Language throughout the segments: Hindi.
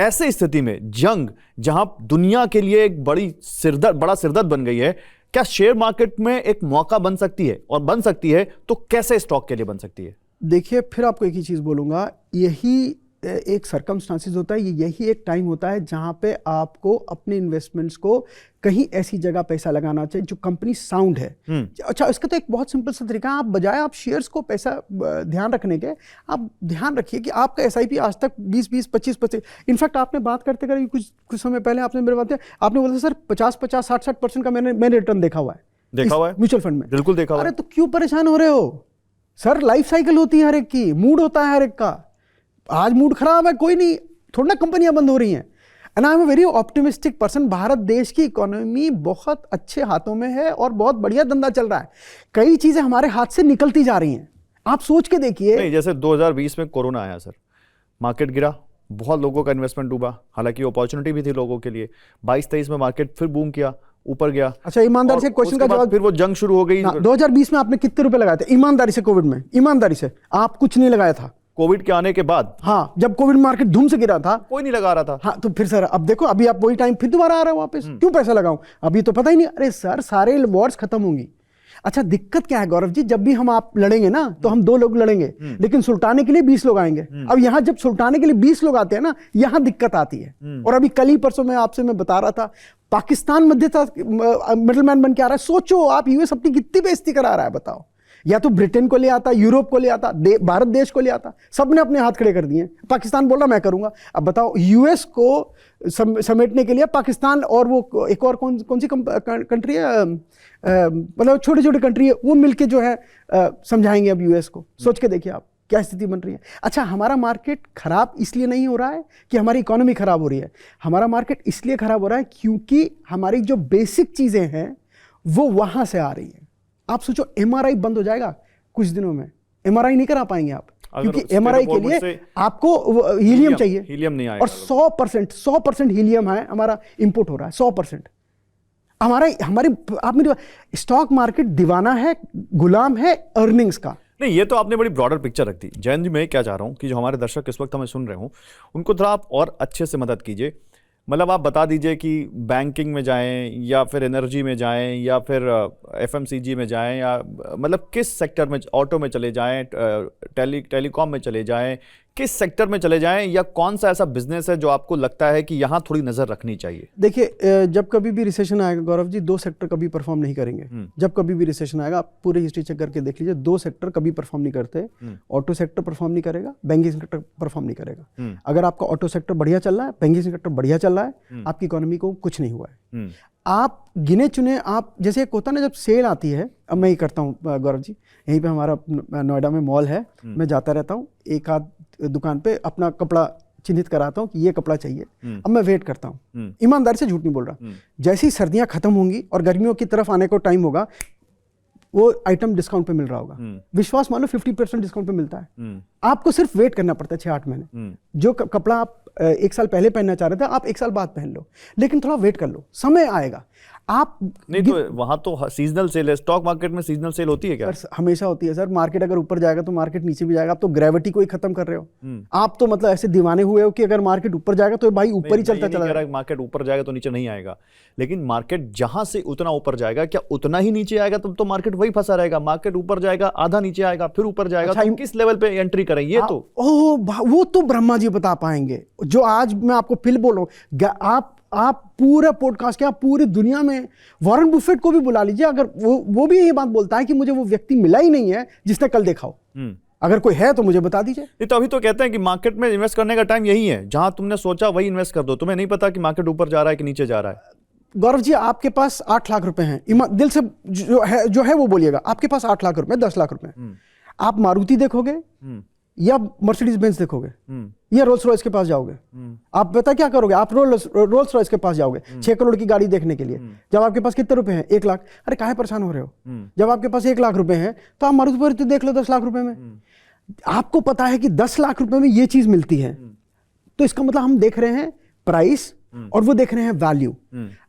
ऐसे स्थिति में जंग जहां दुनिया के लिए एक बड़ा सिरदर्द बन गई है, क्या शेयर मार्केट में एक मौका बन सकती है? और बन सकती है तो कैसे स्टॉक के लिए बन सकती है? देखिए, फिर आपको एक ही चीज बोलूंगा, यही एक सर्कमस्टांसिस होता है, यही एक टाइम होता है जहां पे आपको अपने इन्वेस्टमेंट्स को कहीं ऐसी जगह पैसा लगाना चाहिए जो कंपनी साउंड है। अच्छा, इसका तो एक बहुत सिंपल सा तरीका है, आप बजाय आप शेयर्स को पैसा ध्यान रखने के, आप ध्यान रखिए कि आपका SIP आज तक 20-20, 25-25, इनफैक्ट आपने बात करते करते कुछ समय पहले आपने मेरे बात आपने बोला सर 50-50, 60-60% का मैंने रिटर्न देखा हुआ है म्यूचुअल फंड में। बिल्कुल देखा हुआ है। अरे तो क्यों परेशान हो रहे हो सर? लाइफ साइकिल होती है हर एक की, मूड होता है हर एक का। आज मूड खराब है, कोई नहीं, थोड़ा ना कंपनियां बंद हो रही हैं। And I am a very optimistic person. Bharat देश की इकोनॉमी बहुत अच्छे हाथों में है और बहुत बढ़िया धंधा चल रहा है। कई चीजें हमारे हाथ से निकलती जा रही हैं, आप सोच के देखिए। नहीं, जैसे 2020 में कोरोना आया सर, मार्केट गिरा, बहुत लोगों का इन्वेस्टमेंट डूबा, हालांकि अपॉर्चुनिटी भी थी लोगों के लिए। 22-23 में मार्केट फिर बूम किया, ऊपर गया। अच्छा, ईमानदारी से क्वेश्चन का जवाब, फिर वो जंग शुरू हो गई। 2020 में आपने कितने रुपए लगाए थे ईमानदारी से? कोविड में ईमानदारी से आप कुछ नहीं लगाया था। कोविड के आने के बाद, हाँ, जब कोविड मार्केट धूम से गिरा था, कोई नहीं लगा रहा था। हाँ, तो फिर सर अब देखो, अभी आप वही टाइम फिर दोबारा आ रहा है वापस, क्यों पैसा लगाऊं? अभी तो पता ही नहीं। अरे सर, सारे वॉर्स खत्म होंगी। अच्छा, दिक्कत क्या है गौरव जी, जब भी हम आप लड़ेंगे ना तो हम 2 लोग लड़ेंगे, लेकिन सुलटाने के लिए 20 लोग आएंगे। अब यहाँ जब सुलटाने के लिए 20 लोग आते हैं ना, यहाँ दिक्कत आती है। और अभी कल ही परसों में आपसे मैं बता रहा था, पाकिस्तान मिडलमैन बन के आ रहा है। सोचो आप, US अपनी कितनी बेइज्जती करा रहा है, बताओ। या तो ब्रिटेन को ले आता, यूरोप को ले आता, भारत देश को ले आता, सबने अपने हाथ खड़े कर दिए। पाकिस्तान बोल रहा मैं करूंगा। अब बताओ, US को समेटने के लिए पाकिस्तान और वो एक और कौन सी कंट्री है, मतलब छोटी छोटी कंट्री है, वो मिलके जो है समझाएंगे अब US को। सोच के देखिए आप क्या स्थिति बन रही है। अच्छा, हमारा मार्केट खराब इसलिए नहीं हो रहा है कि हमारी इकोनॉमी खराब हो रही है। हमारा मार्केट इसलिए खराब हो रहा है क्योंकि हमारी जो बेसिक चीजें हैं वो वहां से आ रही है। आप सोचो, MRI बंद हो जाएगा कुछ दिनों में, MRI नहीं करा पाएंगे आप, क्योंकि MRI के लिए आपको हीलियम चाहिए, हीलियम नहीं आएगा। और 100% हीलियम है हमारा, इंपोर्ट हो रहा है 100%। हमारी आप मेरी स्टॉक मार्केट दीवाना है, गुलाम है अर्निंग्स का। नहीं, ये तो आपने बड़ी ब्रॉडर पिक्चर रख दी। जयंत जी, मैं क्या चाह रहा हूं कि जो हमारे दर्शक इस वक्त हमें सुन रहे हो, उनको थोड़ा आप और अच्छे से मदद कीजिए। मतलब आप बता दीजिए कि बैंकिंग में जाएं या फिर एनर्जी में जाएं या फिर FMCG में जाएं, या मतलब किस सेक्टर में, ऑटो में चले जाएं, टेलीकॉम में चले जाएं, किस सेक्टर में चले जाएं, या कौन सा ऐसा बिजनेस है जो आपको लगता है कि यहाँ थोड़ी नजर रखनी चाहिए? देखिए, जब कभी भी रिसेशन आएगा गौरव जी, 2 सेक्टर कभी परफॉर्म नहीं करेंगे। जब कभी भी रिसेशन आएगा, आप पूरी हिस्ट्री चेक करके देख लीजिए, 2 सेक्टर कभी परफॉर्म नहीं करते। ऑटो सेक्टर परफॉर्म नहीं करेगा, बैंकिंग सेक्टर परफॉर्म नहीं करेगा। अगर आपका ऑटो सेक्टर बढ़िया चल रहा है, बैंकिंग सेक्टर बढ़िया चल रहा है, आपकी इकोनॉमी को कुछ नहीं हुआ है। आप गिने चुने, आप जैसे एक होता है ना, जब सेल आती है, अब मैं ही करता हूँ गौरव जी, यहीं पे हमारा नोएडा में मॉल है, मैं जाता रहता हूँ, एक आध दुकान पे अपना कपड़ा चिन्हित कराता हूँ कि ये कपड़ा चाहिए। अब मैं वेट करता हूँ, ईमानदारी से झूठ नहीं बोल रहा। जैसे ही सर्दियां खत्म होंगी और गर्मियों की तरफ आने को टाइम होगा, वो आइटम डिस्काउंट पे मिल रहा होगा। विश्वास मान लो 50% डिस्काउंट पे मिलता है। आपको सिर्फ वेट करना पड़ता है 6-8 महीने। जो कपड़ा आप 1 साल पहले पहनना चाह रहे थे, आप 1 साल बाद पहन लो, लेकिन थोड़ा वेट कर लो, समय आएगा। आप नहीं तो वहां तो सीजनल सेल है, स्टॉक मार्केट में सीजनल सेल होती है क्या? सर, हमेशा होती है सर। मार्केट अगर ऊपर जाएगा तो मार्केट नीचे भी जाएगा। आप तो ग्रेविटी को ही खत्म कर रहे हो। आप तो मतलब ऐसे दीवाने हुए हो कि अगर मार्केट ऊपर जाएगा तो भाई ऊपर ही चलता चला जाएगा। मार्केट ऊपर जाएगा तो नीचे नहीं आएगा, लेकिन मार्केट जहां से उतना ऊपर जाएगा, क्या उतना ही नीचे आएगा? तब तो मार्केट वही फंसा रहेगा। मार्केट ऊपर जाएगा, आधा नीचे आएगा, फिर ऊपर जाएगा। अच्छा, तो किस लेवल पे एंट्री करें? ये तो वो तो ब्रह्मा जी बता पाएंगे। जो आज मैं आपको फिर बोल रहा हूं, आप पूरा पॉडकास्ट क्या, पूरी दुनिया में वॉरेन बुफेट को भी बुला लीजिए, अगर वो भी यही बात बोलता है कि मुझे वो व्यक्ति मिला ही नहीं है जिसने कल देखा हो। अगर कोई है तो मुझे बता दीजिए। तो अभी तो कहते हैं कि मार्केट में इन्वेस्ट करने का टाइम यही है, जहां तुमने सोचा वही इन्वेस्ट कर दो। तुम्हें नहीं पता कि मार्केट ऊपर जा रहा है कि नीचे जा रहा है। गौरव जी, आपके पास 8 लाख रुपए हैं, दिल से जो है वो बोलिएगा। आपके पास 8 लाख रुपए, 10 लाख रुपए, आप मारुति देखोगे या मर्सिडीज बेंज देखोगे या रोल्स रॉयस के पास जाओगे? आप पता क्या करोगे? आप रोल्स रॉयस के पास जाओगे 6 करोड़ की गाड़ी देखने के लिए। जब आपके पास कितने रुपए हैं? 1 लाख। अरे काहे परेशान हो रहे हो? जब आपके पास 1 लाख रुपए हैं तो आप मारुति देख लो 10 लाख रुपए में। आपको पता है कि 10 लाख रुपए में ये चीज मिलती है, तो इसका मतलब हम देख रहे हैं प्राइस और वो देख रहे हैं वैल्यू।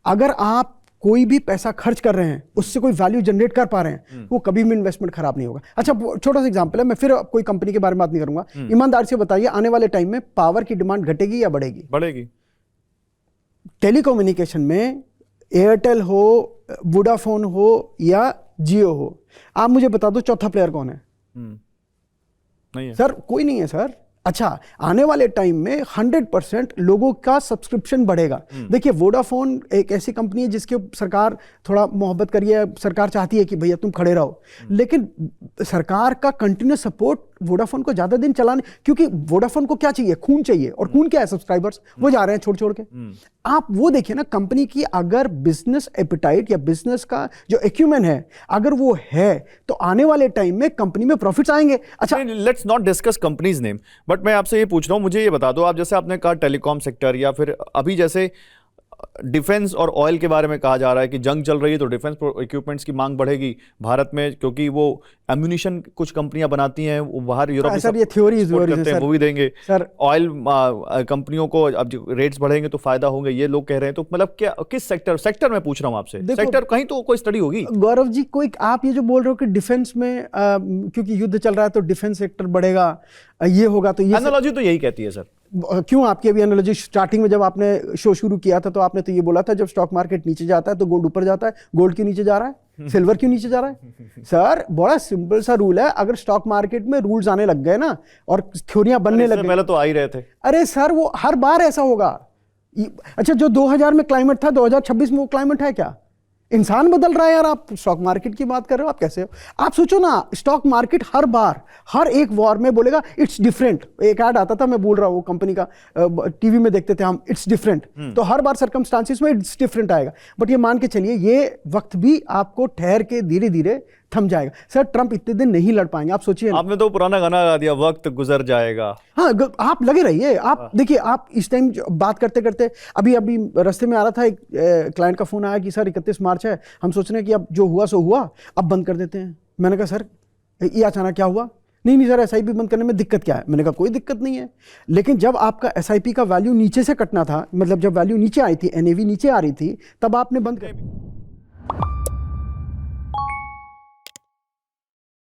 अगर आप कोई भी पैसा खर्च कर रहे हैं, उससे कोई वैल्यू जनरेट कर पा रहे हैं, वो कभी भी इन्वेस्टमेंट खराब नहीं होगा। अच्छा, छोटा सा एग्जांपल है, मैं फिर कोई कंपनी के बारे में बात नहीं करूंगा। ईमानदारी से बताइए, आने वाले टाइम में पावर की डिमांड घटेगी या बढ़ेगी? बढ़ेगी। टेलीकम्युनिकेशन में एयरटेल हो, वोडाफोन हो या जियो हो, आप मुझे बता दो चौथा प्लेयर कौन है? नहीं है सर, कोई नहीं है सर। अच्छा, आने वाले टाइम में 100% लोगों का सब्सक्रिप्शन बढ़ेगा। देखिए, वोडाफोन एक ऐसी कंपनी है जिसके सरकार थोड़ा मोहब्बत करी है, सरकार चाहती है कि भैया तुम खड़े रहो, लेकिन सरकार का कंटिन्यूस सपोर्ट वोडाफोन को ज्यादा दिन चलाने, क्योंकि वोडाफोन को क्या चाहिए? खून चाहिए, और खून क्या है? सब्सक्राइबर्स। वो जा रहे हैं छोड़ छोड़ के। आप वो देखिए ना, कंपनी की अगर बिजनेस एपिटाइट या बिजनेस का जो एक्यूमेन है, अगर वो है, तो आने वाले टाइम में कंपनी में प्रॉफिट्स आएंगे। अच्छा, let's not discuss companies name, but मैं आपसे ये पूछ रहा हूँ, मुझे ये बता दो, आप जैसे आपने कहा टेलीकॉम सेक्टर, या फिर अभी जैसे डिफेंस और ऑयल के बारे में कहा जा रहा है कि जंग चल रही है तो डिफेंस इक्विपमेंट्स की मांग बढ़ेगी भारत में, क्योंकि वो एम्यूनिशन कुछ कंपनियां बनाती हैं, वो बाहर यूरोप सर ये थ्योरी करते हैं, वो भी देंगे सर। ऑयल कंपनियों को अब जो रेट्स बढ़ेंगे तो फायदा होंगे, ये लोग कह रहे हैं। तो मतलब क्या, किस सेक्टर में पूछ रहा हूं आपसे, सेक्टर कहीं तो कोई स्टडी होगी। गौरव जी, कोई आप ये जो बोल रहे हो कि डिफेंस में क्योंकि युद्ध चल रहा है तो डिफेंस सेक्टर बढ़ेगा, ये होगा, तो ये एनालॉजी तो यही कहती है सर। क्यों? आपकी अभी एनालॉजी स्टार्टिंग में जब आपने शो शुरू किया था तो आपने तो ये बोला था जब स्टॉक मार्केट नीचे जाता है तो गोल्ड ऊपर जाता है, गोल्ड क्यों नीचे जा रहा है? सिल्वर क्यों नीचे जा रहा है? सर, बड़ा सिंपल सा रूल है, अगर स्टॉक मार्केट में रूल्स आने लग गए ना और थ्योरियां बनने लग गई, पहले तो आ ही रहे थे। अरे सर, वो हर बार ऐसा होगा। अच्छा, जो 2000 में क्लाइमेट था, 2026 में वो क्लाइमेट है क्या? इंसान बदल रहा है यार। आप स्टॉक मार्केट की बात कर रहे हो, आप कैसे हो? आप सोचो ना, स्टॉक मार्केट हर बार, हर एक वॉर में बोलेगा इट्स डिफरेंट। एक ऐड आता था, मैं बोल रहा हूँ, वो कंपनी का टीवी में देखते थे हम, इट्स डिफरेंट। तो हर बार सर्कमस्टांसिस में इट्स डिफरेंट आएगा। बट ये मान के चलिए, ये वक्त भी आपको ठहर के धीरे धीरे थम जाएगा। सर, ट्रंप इतने दिन नहीं लड़ पाएंगे, आप सोचिए। आपने तो पुराना गाना गा दिया, वक्त गुजर जाएगा। हाँ, आप लगे रहिए। आप देखिए, आप इस टाइम बात करते करते, अभी रास्ते में आ रहा था, एक क्लाइंट का फोन आया कि सर 31 मार्च है, हम सोच रहे हैं कि अब जो हुआ सो हुआ, अब बंद कर देते हैं। मैंने कहा सर ये अचानक क्या हुआ? नहीं सर, एसआईपी बंद करने में दिक्कत क्या है? मैंने कहा कोई दिक्कत नहीं है, लेकिन जब आपका एसआईपी का वैल्यू नीचे से कटना था, मतलब जब वैल्यू नीचे आई थी, एनएवी नीचे आ रही थी, तब आपने बंद कर